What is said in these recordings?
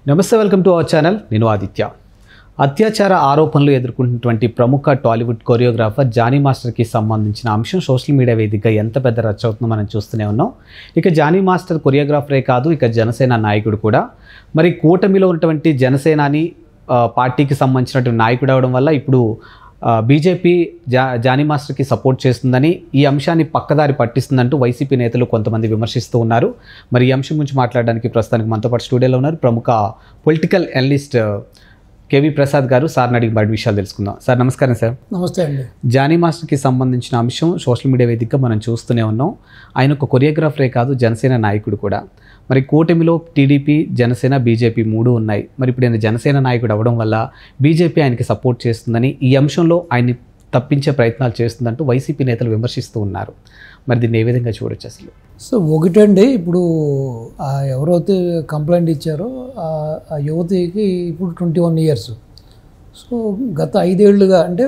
నమస్తే, welcome to our channel. నేను ఆదిత్య. అత్యాచార ఆరోపణలు ఎదుర్కొంటున్నటువంటి ప్రముఖ టాలీవుడ్ కొరియోగ్రాఫర్ జానీ మాస్టర్కి సంబంధించిన అంశం సోషల్ మీడియా వేదికగా ఎంత పెద్ద రచ్చ అవుతుందో మనం చూస్తూనే ఉన్నాం. ఇక జానీ మాస్టర్ కొరియోగ్రాఫరే కాదు, ఇక జనసేన నాయకుడు కూడా. మరి కూటమిలో ఉన్నటువంటి జనసేనాని పార్టీకి సంబంధించినటువంటి నాయకుడు అవడం వల్ల ఇప్పుడు బీజేపీ జానీ మాస్టర్కి సపోర్ట్ చేస్తుందని, ఈ అంశాన్ని పక్కదారి పట్టిస్తుందంటూ వైసీపీ నేతలు కొంతమంది విమర్శిస్తూ ఉన్నారు. మరి ఈ అంశం గురించి మాట్లాడడానికి ప్రస్తుతానికి మనతో పాటు స్టూడియోలో ఉన్నారు ప్రముఖ పొలిటికల్ అనలిస్ట్ కేవీ ప్రసాద్ గారు. సార్ని అడిగి బయట విషయాలు తెలుసుకుందాం. సార్ నమస్కారం. సార్ నమస్తే అండి. జానీ మాస్టర్కి సంబంధించిన అంశం సోషల్ మీడియా వేదికగా మనం చూస్తూనే ఉన్నాం. ఆయన ఒక కొరియోగ్రాఫరే కాదు, జనసేన నాయకుడు కూడా. మరి కూటమిలో టీడీపీ, జనసేన, బీజేపీ మూడు ఉన్నాయి. మరి ఇప్పుడు ఆయన జనసేన నాయకుడు అవ్వడం వల్ల బీజేపీ ఆయనకి సపోర్ట్ చేస్తుందని, ఈ అంశంలో ఆయన్ని తప్పించే ప్రయత్నాలు చేస్తుందంటూ వైసీపీ నేతలు విమర్శిస్తూ ఉన్నారు. మరి దీన్ని ఏ విధంగా చూడొచ్చు అసలు? సో ఒకటండి, ఇప్పుడు ఎవరైతే కంప్లైంట్ ఇచ్చారో ఆ యువతికి ఇప్పుడు 21 years. సో గత 5 ఏళ్ళుగా అంటే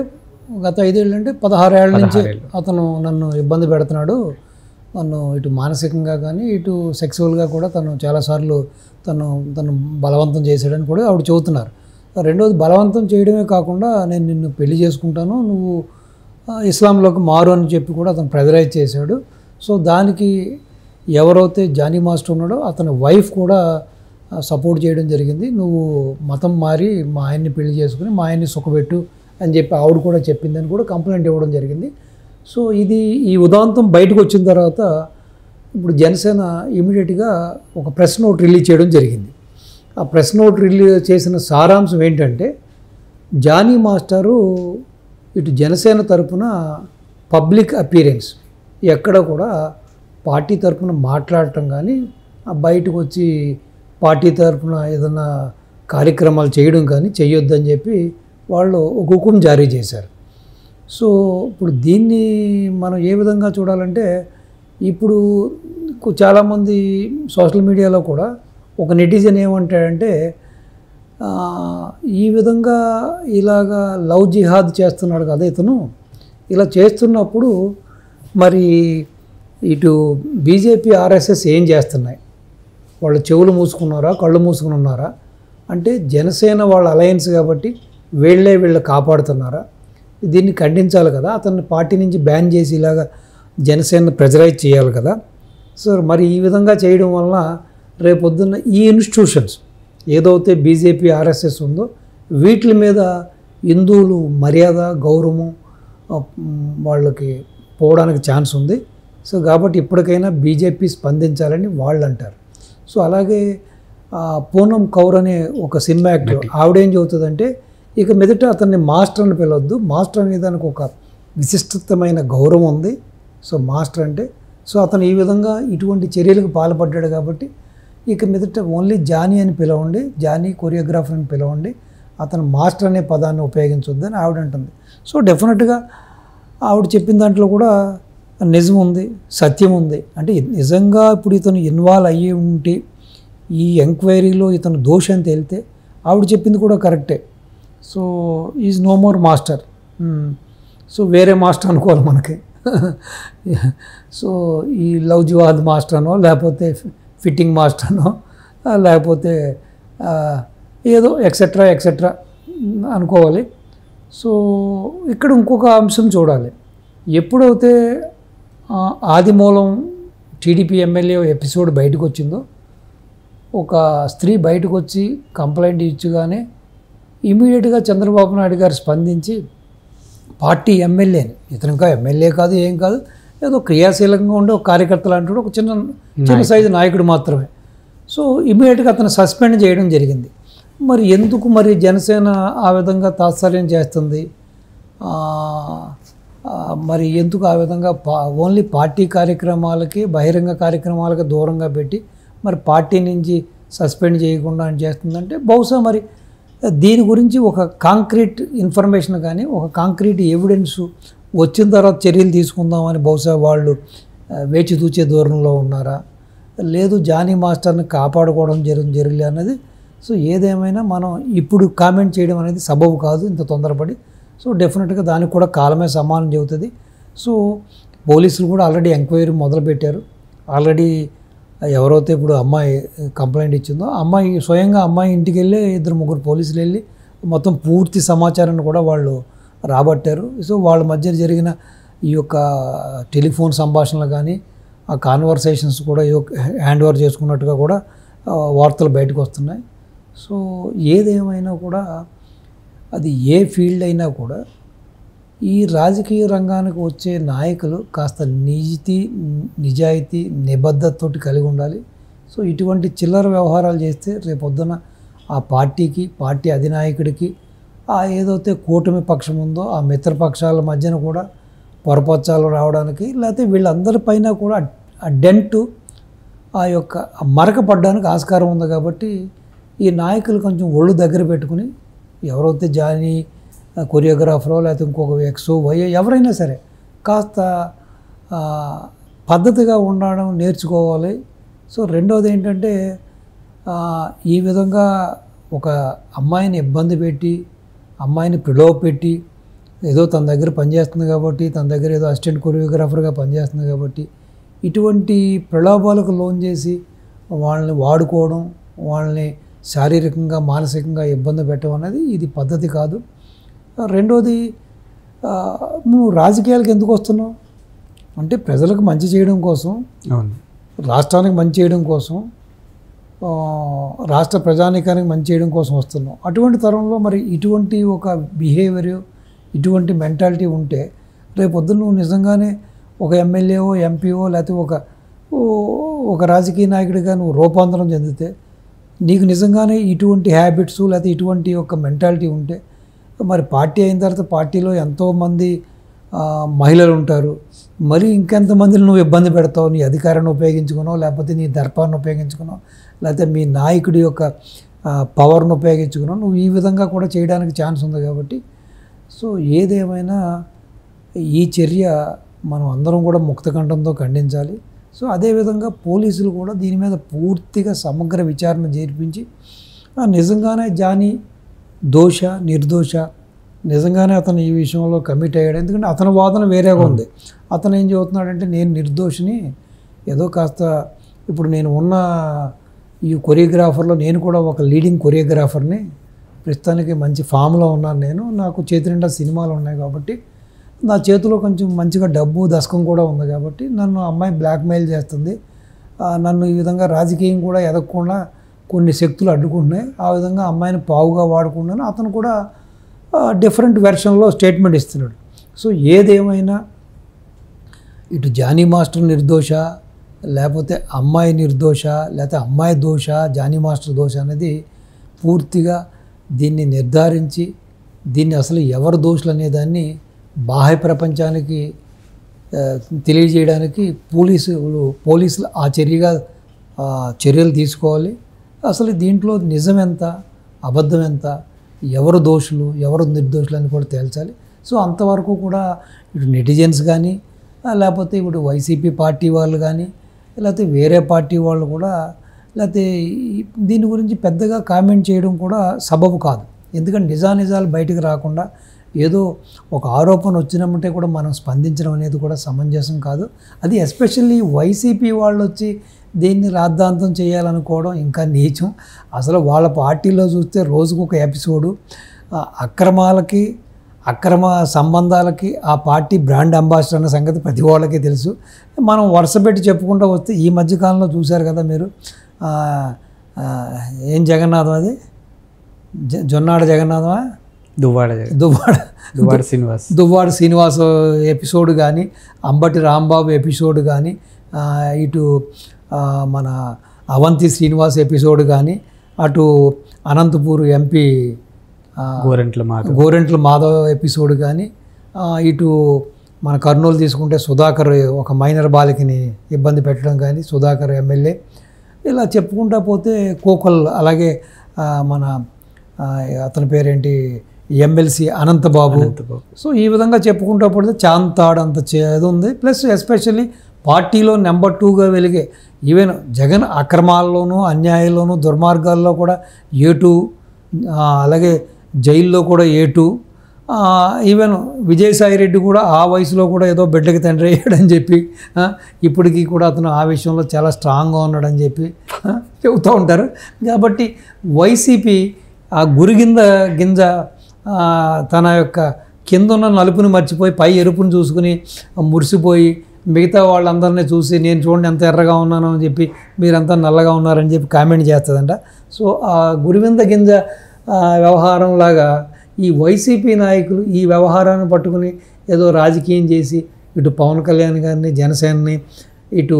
16 ఏళ్ళ నుంచి అతను నన్ను ఇబ్బంది పెడుతున్నాడు. నన్ను ఇటు మానసికంగా కానీ ఇటు సెక్సువల్గా కూడా తను చాలాసార్లు తను బలవంతం చేశాడని కూడా ఆవిడ చెబుతున్నారు. రెండోది, బలవంతం చేయడమే కాకుండా నేను నిన్ను పెళ్లి చేసుకుంటాను, నువ్వు ఇస్లాంలోకి మారు అని చెప్పి కూడా అతను ప్రెజరైజ్ చేశాడు. సో దానికి ఎవరైతే జానీ మాస్టర్ ఉన్నాడో అతని వైఫ్ కూడా సపోర్ట్ చేయడం జరిగింది. నువ్వు మతం మారి మా ఆయన్ని పెళ్లి చేసుకుని మా ఆయన్ని సుఖపెట్టు అని చెప్పి ఆవిడ కూడా చెప్పిందని కూడా కంప్లైంట్ ఇవ్వడం జరిగింది. సో ఈ ఉదాంతం బయటకు వచ్చిన తర్వాత ఇప్పుడు జనసేన ఇమీడియట్గా ఒక ప్రెస్ నోట్ రిలీజ్ చేయడం జరిగింది. ఆ ప్రెస్ నోట్ రిలీజ్ చేసిన సారాంశం ఏంటంటే, జానీ మాస్టరు ఇటు జనసేన తరపున పబ్లిక్ అపీరెన్స్ ఎక్కడ కూడా పార్టీ తరపున మాట్లాడటం కానీ, బయటకు వచ్చి పార్టీ తరపున ఏదైనా కార్యక్రమాలు చేయడం కానీ చేయొద్దని చెప్పి వాళ్ళు ఒక హుకుం జారీ చేశారు. సో ఇప్పుడు దీన్ని మనం ఏ విధంగా చూడాలంటే, ఇప్పుడు చాలామంది సోషల్ మీడియాలో కూడా ఒక నెటిజన్ ఏమంటాడంటే, ఈ విధంగా ఇలాగా లవ్ జిహాద్ చేస్తున్నాడు కదా ఇతను, ఇలా చేస్తున్నప్పుడు మరి ఇటు బీజేపీ, ఆర్ఎస్ఎస్ ఏం చేస్తున్నాయి? వాళ్ళు చెవులు మూసుకున్నారా, కళ్ళు మూసుకుని ఉన్నారా? అంటే జనసేన వాళ్ళ అలయన్స్ కాబట్టి వీళ్ళ కాపాడుతున్నారా? దీన్ని ఖండించాలి కదా. అతన్ని పార్టీ నుంచి బ్యాన్ చేసి ఇలాగా జనసేన ప్రెజరైజ్ చేయాలి కదా. సో మరి ఈ విధంగా చేయడం వలన రేపొద్దున్న ఈ ఇన్స్టిట్యూషన్స్ ఏదైతే బీజేపీ, ఆర్ఎస్ఎస్ ఉందో వీటి మీద హిందువులు మర్యాద, గౌరవం వాళ్ళకి పోవడానికి ఛాన్స్ ఉంది. సో కాబట్టి ఇప్పటికైనా బీజేపీ స్పందించాలని వాళ్ళు అంటారు. సో అలాగే పూనం కౌర్ అనే ఒక సినిమా యాక్టర్ ఆవిడేం చెబుతుందంటే, ఇక మీదట అతన్ని మాస్టర్ అని పిలవద్దు, మాస్టర్ అనే దానికి ఒక విశిష్టమైన గౌరవం ఉంది. సో మాస్టర్ అంటే, సో అతను ఈ విధంగా ఇటువంటి చర్యలకు పాల్పడ్డాడు కాబట్టి ఇక మీదట ఓన్లీ జానీ అని పిలవండి, జానీ కొరియోగ్రాఫర్ అని పిలవండి, అతను మాస్టర్ అనే పదాన్ని ఉపయోగించొద్దని ఆవిడ అంటుంది. సో డెఫినెట్గా ఆవిడ చెప్పిన దాంట్లో కూడా నిజం ఉంది, సత్యం ఉంది. అంటే నిజంగా ఇప్పుడు ఇతను ఇన్వాల్వ్ అయ్యి ఉంటే ఈ ఎంక్వైరీలో ఇతను దోషం తేలితే ఆవిడ చెప్పింది కూడా కరెక్టే. So is no more master. So వేరే మాస్టర్ అనుకోవాలి మనకి. సో ఈ లవ్ జిహాద్ మాస్టర్ అనో, లేకపోతే ఫిట్టింగ్ మాస్టర్ అనో, లేకపోతే ఏదో ఎక్సెట్రా అనుకోవాలి. సో ఇక్కడ ఇంకొక అంశం చూడాలి. ఎప్పుడైతే ఆదిమూలం టీడీపీ ఎమ్మెల్యే ఎపిసోడ్ బయటకు వచ్చిందో, ఒక స్త్రీ బయటకు వచ్చి కంప్లైంట్ ఇచ్చగానే ఇమీడియట్గా చంద్రబాబు నాయుడు గారు స్పందించి పార్టీ ఎమ్మెల్యేని, ఇతను ఇంకా ఎమ్మెల్యే కాదు, ఏం కాదు, ఏదో క్రియాశీలంగా ఉండే ఒక కార్యకర్తలు అంటాడు, ఒక చిన్న సైజు నాయకుడు మాత్రమే. సో ఇమీడియట్గా అతను సస్పెండ్ చేయడం జరిగింది. మరి ఎందుకు మరి జనసేన ఆ విధంగా తాత్సర్యం చేస్తుంది? మరి ఎందుకు ఆ విధంగా ఓన్లీ పార్టీ కార్యక్రమాలకి, బహిరంగ కార్యక్రమాలకి దూరంగా పెట్టి మరి పార్టీ నుంచి సస్పెండ్ చేయకుండా అని చేస్తుందంటే, బహుశా మరి దీని గురించి ఒక కాంక్రీట్ ఇన్ఫర్మేషన్ కానీ, ఒక కాంక్రీట్ ఎవిడెన్స్ వచ్చిన తర్వాత చర్యలు తీసుకుందామని బహుశా వాళ్ళు వేచి చూచే దూరంలో ఉన్నారా, లేదు జానీ మాస్టర్ని కాపాడుకోవడం జరిగింది అన్నది. సో ఏదేమైనా మనం ఇప్పుడు కామెంట్ చేయడం అనేది సబబు కాదు ఇంత తొందరపడి. సో డెఫినెట్గా దానికి కూడా కాలమే సమానం చెబుతుంది. సో పోలీసులు కూడా ఆల్రెడీ ఎంక్వైరీ మొదలుపెట్టారు. ఆల్రెడీ ఎవరైతే ఇప్పుడు అమ్మాయి కంప్లైంట్ ఇచ్చిందో అమ్మాయి స్వయంగా అమ్మాయి ఇంటికి వెళ్ళి 2-3 పోలీసులు వెళ్ళి మొత్తం పూర్తి సమాచారాన్ని కూడా వాళ్ళు రాబట్టారు. సో వాళ్ళ మధ్య జరిగిన ఈ యొక్క టెలిఫోన్ సంభాషణలు కానీ ఆ కాన్వర్సేషన్స్ కూడా హ్యాండ్ ఓవర్ చేసుకున్నట్టుగా కూడా వార్తలు బయటకు వస్తున్నాయి. సో ఏదేమైనా కూడా అది ఏ ఫీల్డ్ అయినా కూడా ఈ రాజకీయ రంగానికి వచ్చే నాయకులు కాస్త నిజాయితీ నిబద్ధతతోటి కలిగి ఉండాలి. సో ఇటువంటి చిల్లర వ్యవహారాలు చేస్తే రేపొద్దున ఆ పార్టీకి పార్టీ అధినాయకుడికి ఆ ఏదైతే కూటమి పక్షం ఉందో ఆ మిత్రపక్షాల మధ్యన కూడా పొరపచ్చాలు రావడానికి లేకపోతే వీళ్ళందరిపైన కూడా ఆ డెంటు ఆ యొక్క మరక పడడానికి ఆస్కారం ఉంది. కాబట్టి ఈ నాయకులు కొంచెం ఒళ్ళు దగ్గర పెట్టుకుని ఎవరైతే జానీ కొరియోగ్రాఫరో లేకపోతే ఇంకొక ఎక్సో వైయో ఎవరైనా సరే కాస్త పద్ధతిగా ఉండడం నేర్చుకోవాలి. సో రెండవది ఏంటంటే ఈ విధంగా ఒక అమ్మాయిని ఇబ్బంది పెట్టి అమ్మాయిని ప్రలోభపెట్టి ఏదో తన దగ్గర పనిచేస్తుంది కాబట్టి తన దగ్గర ఏదో అసిస్టెంట్ కొరియోగ్రాఫర్గా పనిచేస్తుంది కాబట్టి ఇటువంటి ప్రలోభాలకు లోన్ చేసి వాళ్ళని వాడుకోవడం, వాళ్ళని శారీరకంగా మానసికంగా ఇబ్బంది పెట్టడం అనేది ఇది పద్ధతి కాదు. రెండోది నువ్వు రాజకీయాలకు ఎందుకు వస్తున్నావు అంటే ప్రజలకు మంచి చేయడం కోసం, రాష్ట్రానికి మంచి చేయడం కోసం, రాష్ట్ర ప్రజానీకానికి మంచి చేయడం కోసం వస్తున్నావు. అటువంటి తరంలో మరి ఇటువంటి ఒక బిహేవియర్ ఇటువంటి మెంటాలిటీ ఉంటే రేపొద్దున నువ్వు నిజంగానే ఒక ఎమ్మెల్యేఓ ఎంపీఓ లేకపోతే ఒక రాజకీయ నాయకుడిగా నువ్వు రూపాంతరం చెందితే నీకు నిజంగానే ఇటువంటి హ్యాబిట్స్ లేకపోతే ఇటువంటి ఒక మెంటాలిటీ ఉంటే మరి పార్టీ అయిన తర్వాత పార్టీలో ఎంతోమంది మహిళలు ఉంటారు. మరి ఇంకెంతమందిని నువ్వు ఇబ్బంది పెడతావు నీ అధికారాన్ని ఉపయోగించుకున్నావు లేకపోతే నీ దర్పాన్ని ఉపయోగించుకున్నావు లేకపోతే మీ నాయకుడి యొక్క పవర్ను ఉపయోగించుకున్నావు. నువ్వు ఈ విధంగా కూడా చేయడానికి ఛాన్స్ ఉంది. కాబట్టి సో ఏదేమైనా ఈ చర్య మనం అందరం కూడా ముక్తకంఠంతో ఖండించాలి. సో అదేవిధంగా పోలీసులు కూడా దీని మీద పూర్తిగా సమగ్ర విచారణ జరిపించి నిజంగానే జానీ దోష నిర్దోష నిజంగానే అతను ఈ విషయంలో కమిట్ అయ్యాడు. ఎందుకంటే అతని వాదన వేరేగా ఉంది. అతను ఏం చెబుతున్నాడంటే నేను నిర్దోషిని, ఏదో కాస్త ఇప్పుడు నేను ఉన్న ఈ కొరియోగ్రాఫర్లో నేను కూడా ఒక లీడింగ్ కొరియోగ్రాఫర్ని, ప్రస్తుతానికి మంచి ఫామ్లో ఉన్నాను నేను, నాకు చేతి నిండా సినిమాలు ఉన్నాయి కాబట్టి నా చేతిలో కొంచెం మంచిగా డబ్బు దశకం కూడా ఉంది కాబట్టి నన్ను అమ్మాయి బ్లాక్మెయిల్ చేస్తుంది, నన్ను ఈ విధంగా రాజకీయం కూడా ఎదగకుండా కొన్ని శక్తులు అడ్డుకుంటున్నాయి, ఆ విధంగా అమ్మాయిని పావుగా వాడుకున్నాను అతను కూడా డిఫరెంట్ వెర్షన్లో స్టేట్మెంట్ ఇస్తున్నాడు. సో ఏదేమైనా ఇటు జానీ మాస్టర్ నిర్దోష లేకపోతే అమ్మాయి నిర్దోష లేకపోతే అమ్మాయి దోష జానీ మాస్టర్ దోష అనేది పూర్తిగా దీన్ని నిర్ధారించి దీన్ని అసలు ఎవరు దోషులు అనేదాన్ని బాహ్య ప్రపంచానికి తెలియజేయడానికి పోలీసులు ఆ చర్యలు తీసుకోవాలి. అసలు దీంట్లో నిజం ఎంత అబద్ధం ఎంత, ఎవరు దోషులు ఎవరు నిర్దోషులు అని కూడా తేల్చాలి. సో అంతవరకు కూడా ఇటు నెటిజన్స్ కానీ లేకపోతే ఇప్పుడు వైసీపీ పార్టీ వాళ్ళు కానీ లేకపోతే వేరే పార్టీ వాళ్ళు కూడా లేకపోతే దీని గురించి పెద్దగా కామెంట్ చేయడం కూడా సబబు కాదు. ఎందుకంటే నిజాలు బయటకు రాకుండా ఏదో ఒక ఆరోపణ వచ్చినామంటే కూడా మనం స్పందించడం అనేది కూడా సమంజసం కాదు. అది ఎస్పెషల్లీ వైసీపీ వాళ్ళు వచ్చి దీన్ని రాద్ధాంతం చేయాలనుకోవడం ఇంకా నీచం. అసలు వాళ్ళ పార్టీలో చూస్తే రోజుకొక ఎపిసోడు, అక్రమ సంబంధాలకి ఆ పార్టీ బ్రాండ్ అంబాసిడర్ అన్న సంగతి ప్రతి వాళ్ళకి తెలుసు. మనం వరుస పెట్టి చెప్పుకుంటూ వస్తే ఈ మధ్యకాలంలో చూశారు కదా మీరు, ఏం జగన్నాథం అది జొన్నాడ జగన్నాథమా దువ్వాడ శ్రీనివాస్ ఎపిసోడ్ కానీ, అంబటి రాంబాబు ఎపిసోడ్ కానీ, ఇటు మన అవంతి శ్రీనివాస్ ఎపిసోడ్ కానీ, అటు అనంతపూర్ ఎంపీ గోరెంట్ల మాధవ్ ఎపిసోడ్ కానీ, ఇటు మన కర్నూలు తీసుకుంటే సుధాకర్ ఒక మైనర్ బాలికని ఇబ్బంది పెట్టడం కానీ, సుధాకర్ ఎమ్మెల్యే, ఇలా చెప్పుకుంటా పోతే కోకల్, అలాగే మన అతని పేరేంటి ఎమ్మెల్సీ అనంతబాబు. సో ఈ విధంగా చెప్పుకుంటా పోతే చాంతాడు అంత చేదు ఉంది. ప్లస్ ఎస్పెషల్లీ పార్టీలో నెంబర్ 2గా వెలిగే ఈవెన్ జగన్ అక్రమాల్లోనూ అన్యాయంలోనూ దుర్మార్గాల్లో కూడా A2, అలాగే జైల్లో కూడా A2, ఈవెన్ విజయసాయి రెడ్డి కూడా ఆ వయసులో కూడా ఏదో బిడ్డకి తండ్రి అయ్యాడని చెప్పి ఇప్పటికీ కూడా అతను ఆ విషయంలో చాలా స్ట్రాంగ్గా ఉన్నాడని చెప్పి చెబుతూ ఉంటారు. కాబట్టి వైసీపీ ఆ గింజ తన యొక్క కింద ఉన్న నలుపుని మర్చిపోయి పై ఎరుపుని చూసుకుని మురిసిపోయి మిగతా వాళ్ళందరినీ చూసి నేను చూడండి ఎంత ఎర్రగా ఉన్నాను అని చెప్పి మీరంతా నల్లగా ఉన్నారని చెప్పి కామెంట్ చేస్తుందంట. సో ఆ గింజ వ్యవహారంలాగా ఈ వైసీపీ నాయకులు ఈ వ్యవహారాన్ని పట్టుకుని ఏదో రాజకీయం చేసి ఇటు పవన్ కళ్యాణ్ గారిని జనసేనని ఇటు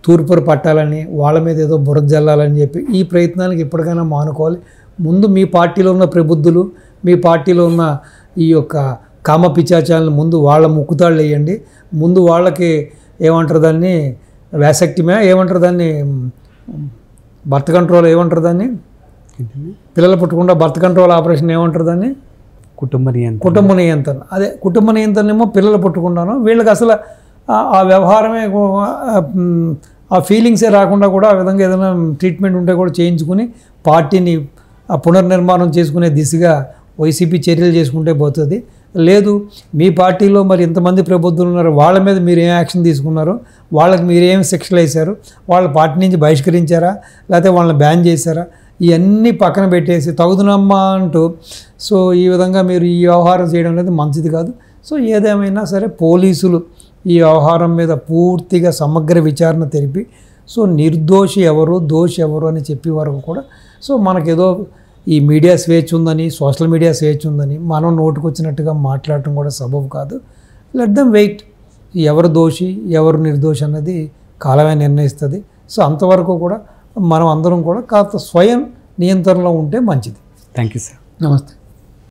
తూర్పురు పట్టాలని వాళ్ళ మీద ఏదో బురద జల్లాలని చెప్పి ఈ ప్రయత్నానికి ఎప్పటికైనా మానుకోవాలి. ముందు మీ పార్టీలో ఉన్న ప్రబుద్ధులు, మీ పార్టీలో ఉన్న ఈ యొక్క కామ పిచాచాలను ముందు వాళ్ళ ముక్కుతాళ్ళు వేయండి. ముందు వాళ్ళకి ఏమంటారు దాన్ని, వ్యాసక్టిమే ఏమంటారు దాన్ని, బర్త్ కంట్రోల్ ఏమంటారు దాన్ని, పిల్లలు పుట్టకుండా బర్త్ కంట్రోల్ ఆపరేషన్ ఏమంటారు దాన్ని, కుటుంబ నియంత్రణ. అదే కుటుంబ నియంత్రణ ఏమో పిల్లలు పుట్టకుండాను, వీళ్ళకి అసలు ఆ వ్యవహారమే ఆ ఫీలింగ్సే రాకుండా కూడా ఆ విధంగా ఏదైనా ట్రీట్మెంట్ ఉంటే కూడా చేయించుకుని పార్టీని పునర్నిర్మాణం చేసుకునే దిశగా వైసీపీ చర్యలు చేసుకుంటే పోతుంది. లేదు మీ పార్టీలో మరి ఇంతమంది ప్రబుద్ధులు ఉన్నారు, వాళ్ళ మీద మీరు ఏం యాక్షన్ తీసుకున్నారు, వాళ్ళకి మీరేం శిక్షలు వేశారు, వాళ్ళ పార్టీ నుంచి బహిష్కరించారా లేకపోతే వాళ్ళని బ్యాన్ చేశారా, ఇవన్నీ పక్కన పెట్టేసి తగుదునమ్మా అంటూ సో ఈ విధంగా మీరు ఈ వ్యవహారం చేయడం అనేది మంచిది కాదు. సో ఏదేమైనా సరే పోలీసులు ఈ వ్యవహారం మీద పూర్తిగా సమగ్ర విచారణ తెలిపి సో నిర్దోషి ఎవరు దోషి ఎవరు అని చెప్పే వరకు కూడా సో మనకేదో ఈ మీడియా స్వేచ్ఛ ఉందని, సోషల్ మీడియా స్వేచ్ఛ ఉందని మనం నోటుకొచ్చినట్టుగా మాట్లాడటం కూడా సబబు కాదు. లెట్ దెమ్ వెయిట్, ఎవరు దోషి ఎవరు నిర్దోషి అన్నది కాలమే నిర్ణయిస్తుంది. సో అంతవరకు కూడా మనం అందరం కూడా కాస్త స్వయం నియంత్రణలో ఉంటే మంచిది. Thank you sir. నమస్తే.